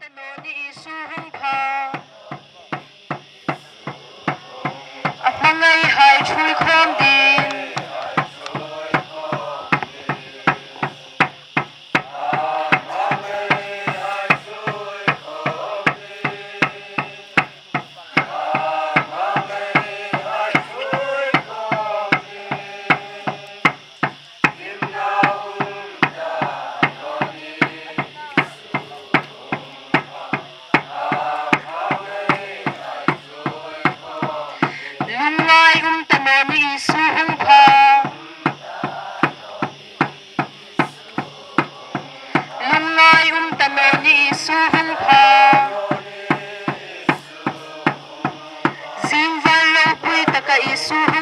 Hãy subscribe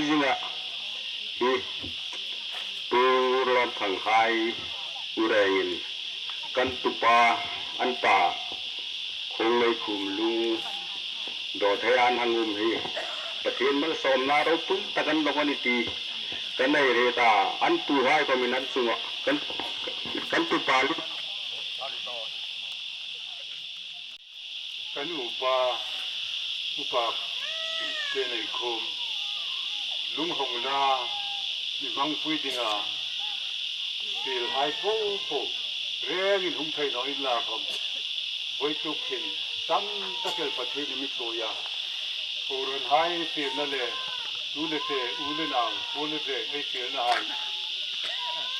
จิงะฮีตูรอนทังไฮอุเรงกันตุปาอันตาคงเลยคุมลุงดอทยานหังุมฮีประเทศมันสมนาเราตุ้งตะกันลงนิตีกันในเรตาอันตุไฮก็มีนันสุงะกันตุปาลุกันอุปาเจนคมลุงหงนามีมังปุยดิงาเสียหายโป้เรื่องหุงไทยน้อยลาคมไว้ทุกขินตั้งตะเกียบประเทศมิโซยาโอรันหายเสียนั่นแหละดูเลเตอูเลนางโอเลเตไอเสียนั่นหาย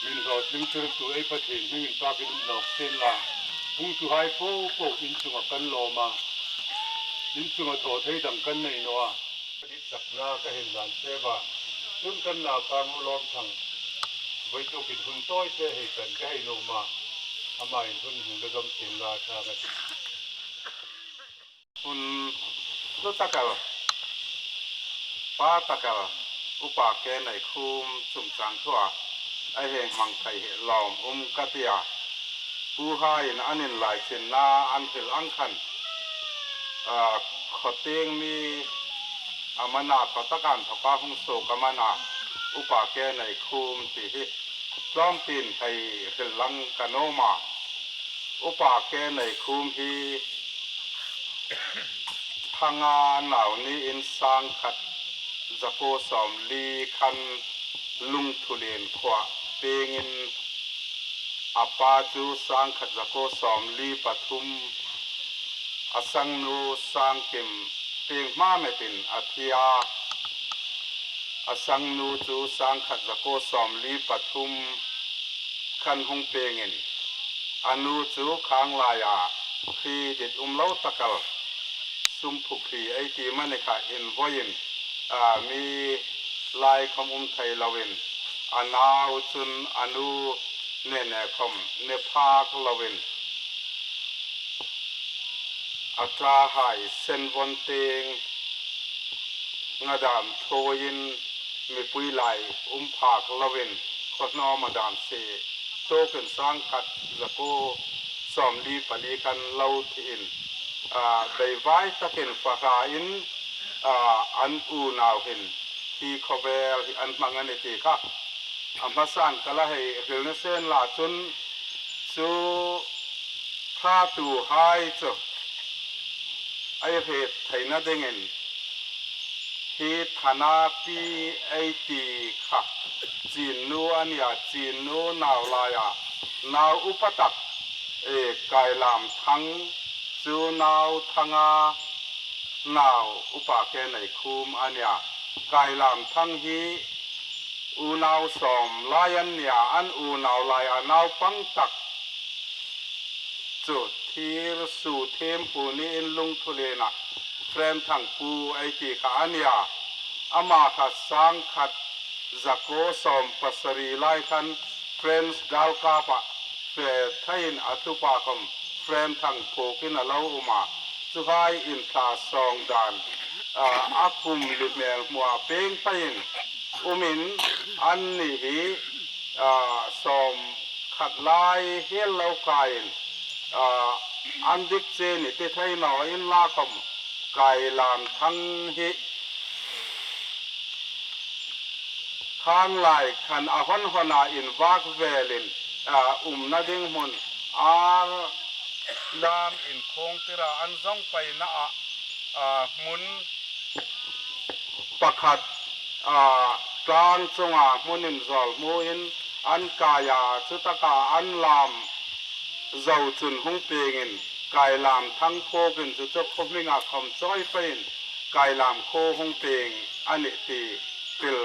มินรอถึงถึงตัวไอประเทศมินปากินนอกเซนลาหุงสุหายโป้อินสุงกันโลมาอินสุงโตไทยดังกันในนัวดิสักนาก็เห็นหลานเสบาซึ่งกันนาการมุลอมทังไว้ตัวกินหุ่นต้อยเสให้กันก็ให้ลงมาทำไมหุ่นหุ่นเริ่มเสียงราชากันหุ่นรถตะกะป้าตะกะอุปาแกในคุมสุ่มสังทั่วไอแห่งมังไทยหลอมกัตยาผู้ให้อันนินหลายเส้นนาอันเถิดอังคันขอเตียงมีอามานาขอตะการทกาหงโศกมานาอุปาแกในคุมติฮิพร้อมตีนให้เถิดลังกะโนมาอุปาแกในคุมฮีทางานเหล่านี้อินสร้างขัดจะโกสอมลีคันลุงทุเรียนขวาเปงินอาปาจูสร้างขัดจะโกสอมลีปทุมอสังนูสร้างเก็มเพียงมาไม่เป็นอาทิยาอสังนูจูสร้างขัดจะโกสอมลีปทุมคันหงเปงินอนุจูค้างลายาขีดิดเล่าตะกัลซุมผูกขีไอตีมันในขาอินวยินมีลายคำไทยลาวินอนาอุจุนอนุเนเนคมเนภาคลาวินอัตราหายเซนวันเตงงาดามโทยินมีปุยไหลภาคลาวินขดนอมาดามเซโตกันสร้างขัดจะโกสอมลีปลีกันเล่าทินได้ไว้ตะเข็นฝาขาอินอันอูนาวเห็นที่เขาเวลอันมังอันนี้ค่ะอันมาสั่นก็ละให้เรื่องเส้นลาจนสู่พระตูหายจ้ะไอเพศไทยน่าเด้งเงินที่ฐานะปีไอตีค่ะจีนนูอันยาจีนนูนาวลายานาวอุปตักกายลามทั้งจูนาวทั้งนาวอุปาแกในคุมอันยากายลามทั้งฮีอูนาวสอมลายันยาอันอูนาวลายานาวปังตักจุดที่สู่เทมปูนี้อินลุงทุเลนะเฟรมทั้งปูไอตีขาอันยาอามาขัดสังขัดจักโกสอมปัสรีไลคันเฟรนส์กาลกาปะเฟไทยอัตุปากมเฟรมทั้งโพกินลาวมาสุดท้ายอินทาสองดานอาคุมลิเมลมัวเพ่งไปมินอันนี้สอมขัดลายเฮลเลวกายอันดิกเซนิติไทยนออินลากมกายลามทั้งฮิข้างลายขันอาหอนหนาอินวักเวลินนาดิงมุนลามอินคงติราอันซองไปนะมุนประคัดกลางจงอามุนินซอลมูอินอันกายาสุตกาอันลามเจ้าจุนหงเปงินกายลามทั้งโคกินสุจพมิงาคำจ้อยเป็นกายลามโคหงเปงอันนี้ตีปิล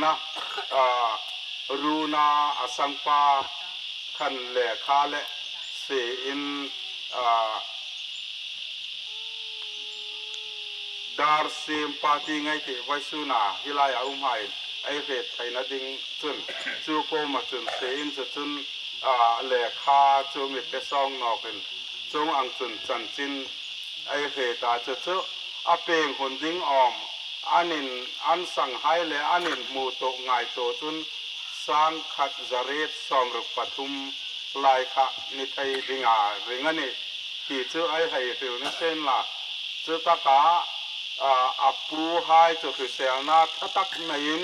นะรูนาอสังปาขันเล่คาเล่เสียนดาร์ซีมปาติไงที่ไว้สุนาฮิลายอาหายไอเหตุไทยนัดิงจุนจูโกมาจุนเสียนจุนเล่คาจูมิเปซองนอกินจงอังจุนจันจินไอเหตุอาจจะอาเปงหุ่นดิ้งออม อันสังให้และอันินมูโตง่ายโตจุนสร้างขัดจเรศสอมรุปทุมลายขะนิทัยดิงาเริงอันนี้ที่ชื่อไอ้ให้ฟิลนิเซนละชื่อตะกาอับปูให้จุฟิเซลนาทักในอิน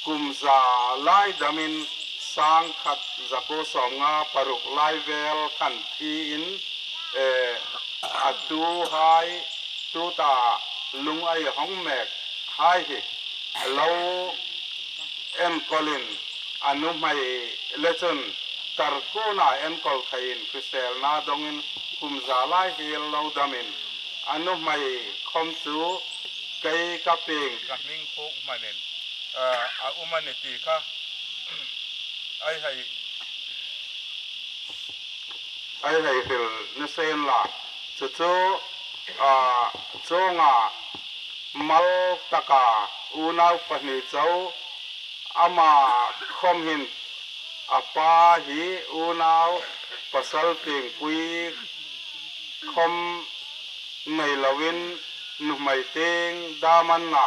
กุมซาลายดามินสร้างขัดจักรสองงาปรุกลายเวลขันทีอินอัตูให้ตูตาลุงไอห้องแมกให้เราเอ็มคอลินอนุไม่เลชันตาร์กูนาเอ็มคอลไทน์ฟิเซลนาดงินคุมซาลายเฮลเราดามินอนุไม่คอมซูไกกับเพงกับมิงโคกมันเองอุมันนี่ตีค่ะไอ้ให้ฟิลนิเซนล่ะจู่โจงามัลตะกาอุณาวปนิเจ้าอามาคอมหินอาปาฮีอุณาวปัสลเพียงกุยคอมในลวินนุไม่เต็งดามันนา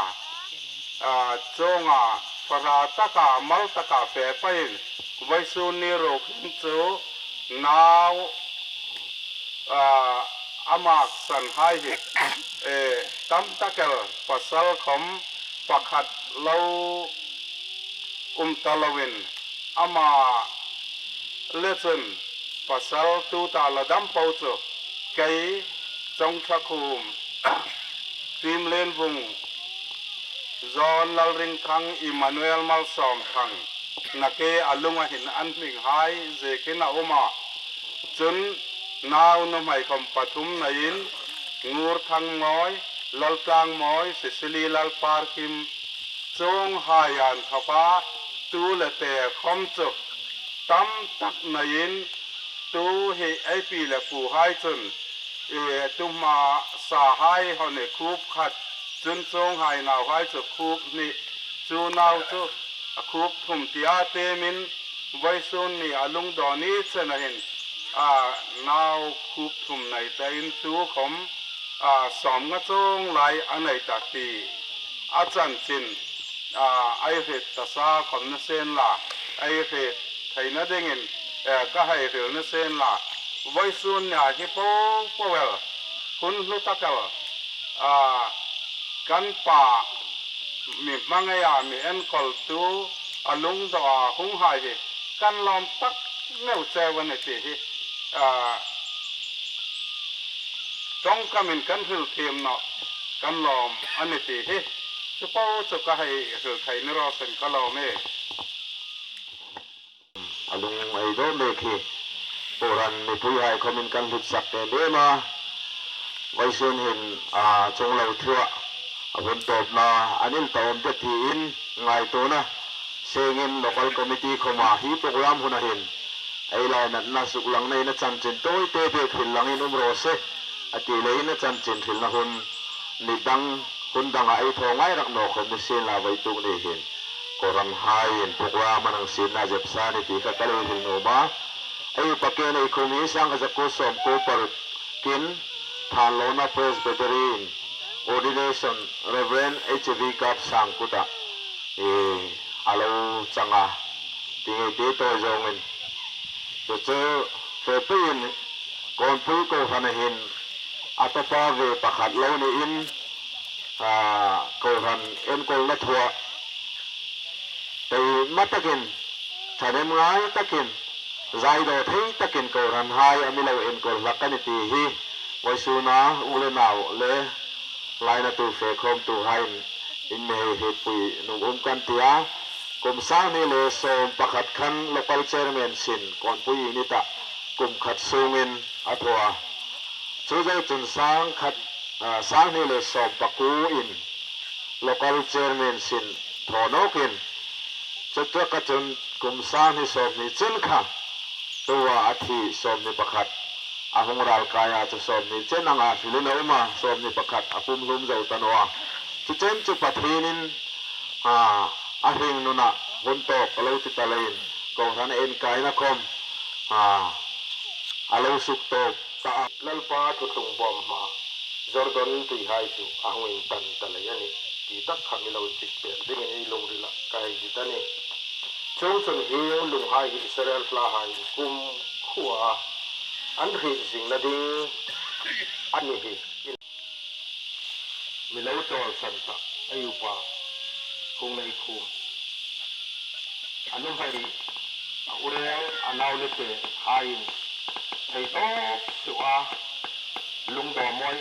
โจงาฟราตะกามัลตะกาเปไปไว้สุนิโรคินโจนาวอามาสันให้ตัมตะเกลปัสลคมปักขัดเลาตะลวินอามาเลสันปัสลตูตาลดัมปาวโจไกจงชักคุมฟิมเลนวุงจอนลริงทังอิมานูเอลมัลซอมทังนักอลุงหินอันมิงไฮเจกินาอุมาจนนาวนุไม่คำปฐุมในอินงูร์ทังมอยลลตังมอยซิซิลีลลปาร์คิมจงหายันขฟ้าตูเลเตะคมจุตั้มตักในอินตูเฮไอปีเลปูไฮจนตุมาสาไฮฮอนเนคูบขัดจนจงไฮนาวไฮจุคูบนี่จูนาวจุคูบทุมติอาเตมินไว้ซุนนี่อลุงดอนีเสนหินนาวคูบทุมในแต่อินตูขมสอมกระจงไหลอันไหนตักตีอาจารย์จินไอเหตุตาซาขมนเซนละไอเหตุไทยนั่นเองก็ให้เรื่องนเซนละไว้ส่วนเนี่ยที่พ่อเวลคุณลุตะเกลกันป่ามีมังยามีเอ็นคอลตูอลุงดอหงหายกันลอมตักเนื้อเซวันนี้ที่ต้องกำมินกันหิลเทียมเนาะกันลอมอันนี้ที่จะพ่อจะก็ให้หิลไทยนรอสันก็ลอมอลุงไอโดเมคีโบราณในผู้ใหญ่คอมินกันหลุดสักแต่เดิมาไว้ส่วนเห็นจงเราเถื่อผลตอบนาอันนี้ตอมจะทีอินไงตัวนะเซงิน local committee เข้ามาฮีโปรแกรมหุ่นเห็นไอ้ลายนั้นน่าสุกหลังในนัดจันจินโต้เตะเด็กหินหลังอินอุมโรเซอติเลยนัดจันจินหินละหุ่นนิดังหุ่นดังไอ้ทองไอ้รักนกมิเซนลาไว้ตุกนี่เห็นก็รำไห้เห็นโปรแกรมมันสินน่าเจ็บซาในที่กัตเลหินโนมาไอ้ปากเกนไอ้คนนี้สังกัดกุศลกูปรกินทานโลนาเพรสเบเตอรีนordination Reverend H.V. กับสังกุตะอาลูจังอ่ะที่ไอ้ที่ตัวจงเงินจะเจอเฟปีนก่อนพูดก็ฟันเห็นอัตภาพประคัดเล่าในอินก็ฟันเอ็นก็ละทัวแต่มาตะกินชาเดมง่ายตะกินใจโดดให้ตะกินก็รันหายอามิเลวเอ็นก็ลักกันตีฮีไว้สูนาอุเลนาวเลลายนาตูเฟคอมตูไฮอินเมย์เฮปุยนุ่มกันเตียกลุ่มสร้างนี่เลยโซมประคัดขัน local chairman สินก่อนปุยนิตะกลุ่มขัดซูงินอัตวาช่วยจนสร้างขัดสร้างนี่เลยโซมประกูอิน local chairman สินทอนอกินจะตัวกระจนกลุ่มสร้างนี่โซมนี่เจนค่ะตัวอาทิโซมนี่ประคัดอาหงราลกายจะสอบนี่เจนังอาฟิลินเอามาสอบนี่ประคัดอาคุมลุมเจ้าตันวะจุเจนจุปัทหินินอาหิงนุนะบนโต๊ะเราติดตะลินกองทัพเอ็นกายนักคมอาเราสุกโต๊ะตาลลปาทุตุงบอมมา Jordan tui hai chu ahwin tan talayani ti tak khamilo chik pe ding ei longrila kai ditani chong chon hiu lung hai Israel fla hai kum khuwa an ri sing na ding ani hi milo tol san ta ayupa kung nei khum anum hai urel anaw lete hain thei to suwa lung do moi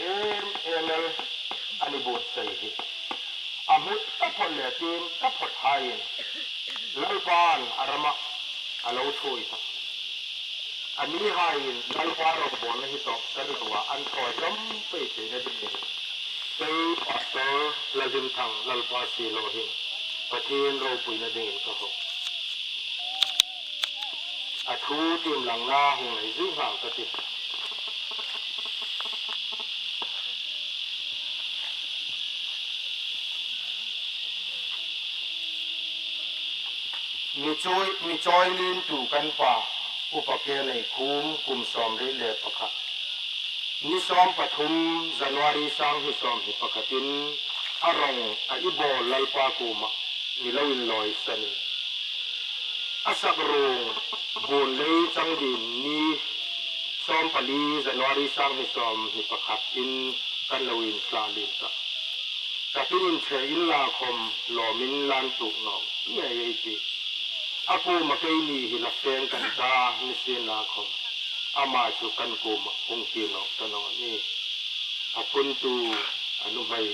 emel ani bot sei hi amut ta phol le tim ta phot hain lalpan arama alo thui ta ani hain lalpa ro bon hi top sarwa an thoi ram pe the na de sei pastor lazim thang lalpa si lo hi pathin ro pui na de ka ho a thu tim lang na hung nei zui ha ka ti mi choi lin tu kan pa upake nei kum som ri le pakha ni som pathum January sang hi som hi pakhatin arong a ibo lalpa kuma milawin loi sani asak rong bon lei chang din ni som pali January sang hi som hi pakhatin kan lawin tlalin ta kapin che in la khom lo min lan tu no nge ye ti aku makai ni hila feng kan ta ni sin la khom ama chu kan ko ma hung ti no tano ni apun tu anu mai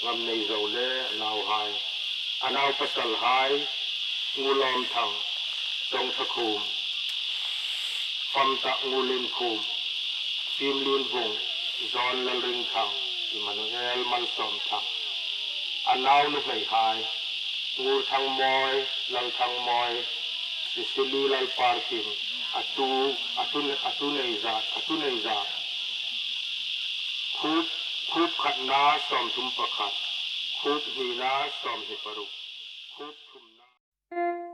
ngam nei zo le naw hai anaw pasal hai ngulom thang chong thakum pham ta ngulin khum sim lin vung zon lal ring thang Emmanuel mal som thang anaw nu mai hai ngur thang moi lal thang moi sisili lal parking atu nei za khup khat na som thum pakhat khup hi na som hi paru khup thum na